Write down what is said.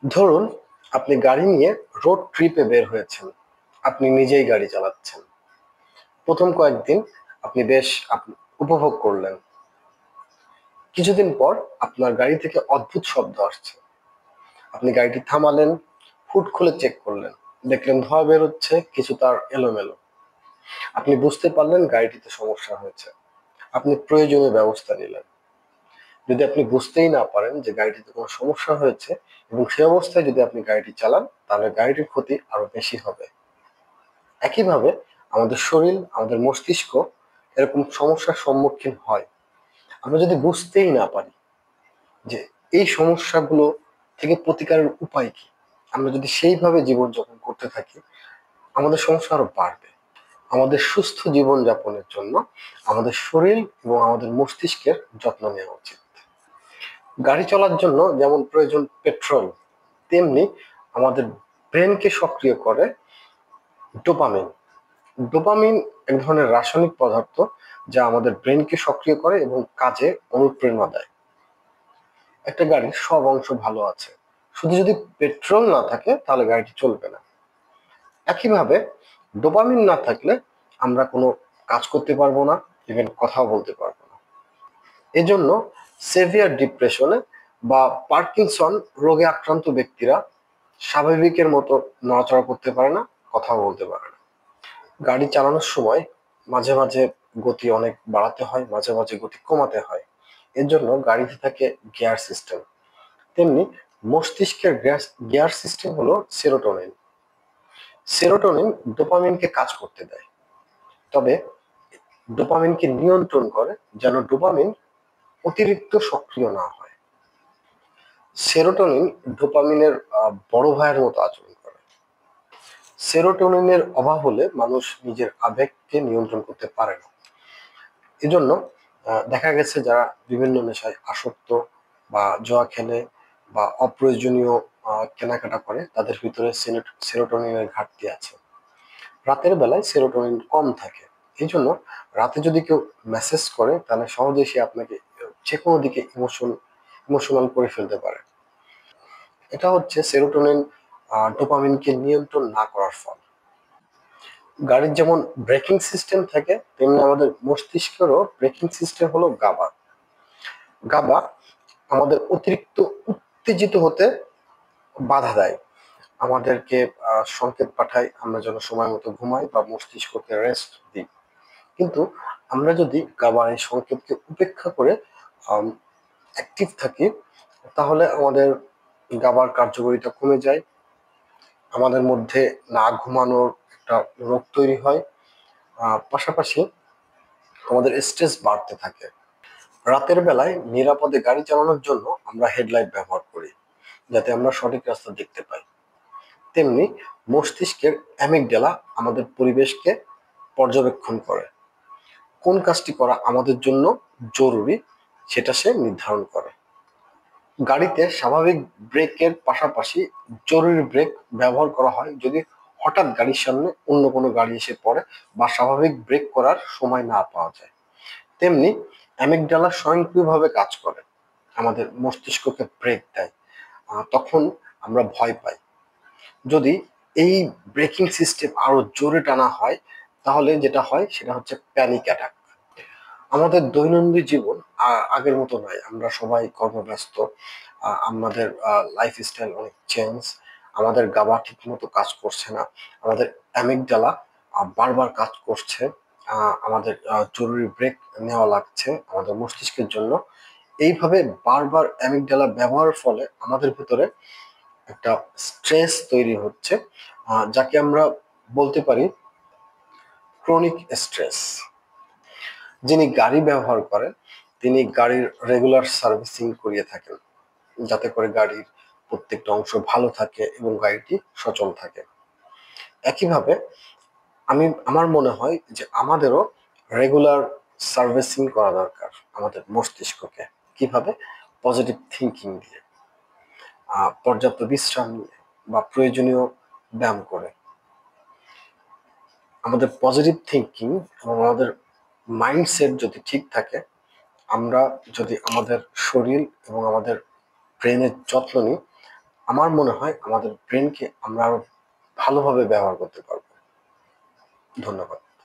ধরুন আপনি গাড়ি নিয়ে রোড ট্রিপে বের হয়েছেন। আপনি নিজেই গাড়ি চালাচ্ছেন। প্রথম কয়েকদিন আপনি বেশ উপভোগ করলেন। কিছুদিন পর আপনার গাড়ি থেকে অদ্ভুত শব্দ আসছে। আপনি গাড়িটি থামালেন, হুড খুলে চেক করলেন, দেখলেন ধোঁয়া বের হচ্ছে, কিছু তার এলোমেলো। আপনি বুঝতে পারলেন গাড়িটিতে সমস্যা হয়েছে। আপনি প্রয়োজনীয় ব্যবস্থা নিলেন। যদি আপনি বুঝতেই না পারেন যে গাড়িটিতে কোনো সমস্যা হয়েছে এবং সেই অবস্থায় যদি আপনি গাড়িটি চালান, তাহলে গাড়িটির ক্ষতি আরো বেশি হবে। একইভাবে আমাদের শরীর, আমাদের মস্তিষ্ক এরকম সমস্যার সম্মুখীন হয়। আমরা যদি বুঝতেই না পারি যে এই সমস্যাগুলো থেকে প্রতিকারের উপায় কি, আমরা যদি সেইভাবে জীবনযাপন করতে থাকি, আমাদের সমস্যা আরো বাড়বে। আমাদের সুস্থ জীবন যাপনের জন্য আমাদের শরীর এবং আমাদের মস্তিষ্কের যত্ন নেওয়া উচিত। গাড়ি চলার জন্য যেমন প্রয়োজন পেট্রোল, তেমনি আমাদের ব্রেনকে সক্রিয় করে ডোপামিন। ডোপামিন এক ধরনের রাসায়নিক পদার্থ যা আমাদের ব্রেনকে সক্রিয় করে এবং কাজে অনুপ্রেরণা দেয়। একটা গাড়ির সব অংশ ভালো আছে, শুধু যদি পেট্রোল না থাকে তাহলে গাড়িটি চলবে না। একইভাবে ডোপামিন না থাকলে আমরা কোনো কাজ করতে পারবো না, ইভেন কথাও বলতে পারবো না। এজন্য সেভিয়ার ডিপ্রেশনে বা পার্কিনসন রোগে আক্রান্ত ব্যক্তিরা স্বাভাবিকের মতো নড়াচড়া করতে পারে না, কথাও বলতে পারে না। গাড়ি চালানোর সময় মাঝে মাঝে গতি অনেক বাড়াতে হয়, মাঝে মাঝে গতি কমাতে হয়। এর জন্য গাড়িতে থাকে গিয়ার সিস্টেম। তেমনি মস্তিষ্কের গিয়ার সিস্টেম হলো সেরোটোনিন। সেরোটোনিন ডোপামিনকে কাজ করতে দেয়, তবে ডোপামিনকে নিয়ন্ত্রণ করে যেন ডোপামিন অতিরিক্ত সক্রিয় না হয়। সেরোটোনিন ডোপামিনের বড় ভাইয়ের মতো আচরণ করে। সেরোটোনিনের অভাব হলে মানুষ নিজের আবেগকে নিয়ন্ত্রণ করতে পারে না। এজন্য দেখা গেছে যারা বিভিন্ন নেশায় আসক্ত বা জুয়া খেলে বা অপ্রয়োজনীয় কেনাকাটা করে, তাদের ভিতরে সেরোটোনিনের ঘাটতি আছে। রাতের বেলায় সেরোটোনিন কম থাকে। এই জন্য রাতে যদি কেউ মেসেজ করে, তাহলে সহজেই সে আপনাকে যে কোনো দিকে ইমোশনাল করে ফেলতে পারে। এটা হচ্ছে সেরোটোনিন ডোপামিনকে নিয়ন্ত্রণ না করার ফল। গাড়ির যেমন ব্রেকিং সিস্টেম থাকে, তেমনি আমাদের মস্তিষ্কেরও ব্রেকিং সিস্টেম হলো গাবা। গাবা আমাদের অতিরিক্ত উত্তেজিত হতে বাধা দেয়, আমাদেরকে সংকেত পাঠায় আমরা যেন সময় মতো ঘুমাই বা মস্তিষ্ককে রেস্ট দিই। কিন্তু আমরা যদি গাবার এই সংকেতকে উপেক্ষা করে অ্যাক্টিভ থাকি, তাহলে আমাদের গাবার কার্যকারিতা কমে যায়, আমাদের মধ্যে না ঘুমানোর একটা রোগ তৈরি হয়, পাশাপাশি আমাদের স্ট্রেস বাড়তে থাকে। রাতের বেলায় নিরাপদে গাড়ি চালানোর জন্য আমরা হেডলাইট ব্যবহার করি, যাতে আমরা সঠিক রাস্তা দেখতে পাই। তেমনি মস্তিষ্কের অ্যামিগডালা আমাদের পরিবেশকে পর্যবেক্ষণ করে, কোন কাজটি করা আমাদের জন্য জরুরি সেটা সে নির্ধারণ করে। গাড়িতে স্বাভাবিক ব্রেকের পাশাপাশি জরুরি ব্রেক ব্যবহার করা হয় যদি হঠাৎ গাড়ির সামনে অন্য কোনো গাড়ি এসে পড়ে বা স্বাভাবিক ব্রেক করার সময় না পাওয়া যায়। তেমনি অ্যামিগডালা স্বয়ংক্রিয়ভাবে কাজ করে, আমাদের মস্তিষ্ককে ব্রেক দেয়। তখন আমরা ভয় পাই। যদি এই ব্রেকিং সিস্টেম আরো জোরে টানা হয়, তাহলে যেটা হয় সেটা হচ্ছে প্যানিক অ্যাটাক। আমাদের দৈনন্দিন জীবন আগের মতো নয়, আমরা সবাই কর্মব্যস্ত। আমাদের লাইফস্টাইল অনেক চেঞ্জ। আমাদের গাবা ঠিক মতো কাজ করছে না, আমাদের অ্যামিগডালা বারবার কাজ করছে। আমাদের জরুরি ব্রেক নেওয়া লাগছে আমাদের মস্তিষ্কের জন্য। এইভাবে বারবার অ্যামিগডালা ব্যবহারের ফলে আমাদের ভিতরে একটা স্ট্রেস তৈরি হচ্ছে, যাকে আমরা বলতে পারি ক্রনিক স্ট্রেস। যিনি গাড়ি ব্যবহার করেন, তিনি গাড়ির রেগুলার সার্ভিসিং করিয়ে থাকেন, যাতে করে গাড়ির প্রত্যেকটা অংশ ভালো থাকে এবং গাড়িটি সচল থাকে। একইভাবে আমার মনে হয় যে আমাদেরও রেগুলার সার্ভিসিং করা দরকার আমাদের মস্তিষ্ককে। কিভাবে? পজিটিভ থিঙ্কিং দিয়ে, পর্যাপ্ত বিশ্রাম নিয়ে বা প্রয়োজনীয় ব্যায়াম করে। আমাদের পজিটিভ থিঙ্কিং এবং আমাদের মাইন্ডসেট যদি ঠিক থাকে, আমরা যদি আমাদের শরীর এবং আমাদের ব্রেনের যত্ন নিই, আমার মনে হয় আমাদের ব্রেনকে আমরা আরো ভালোভাবে ব্যবহার করতে পারবো। ধন্যবাদ।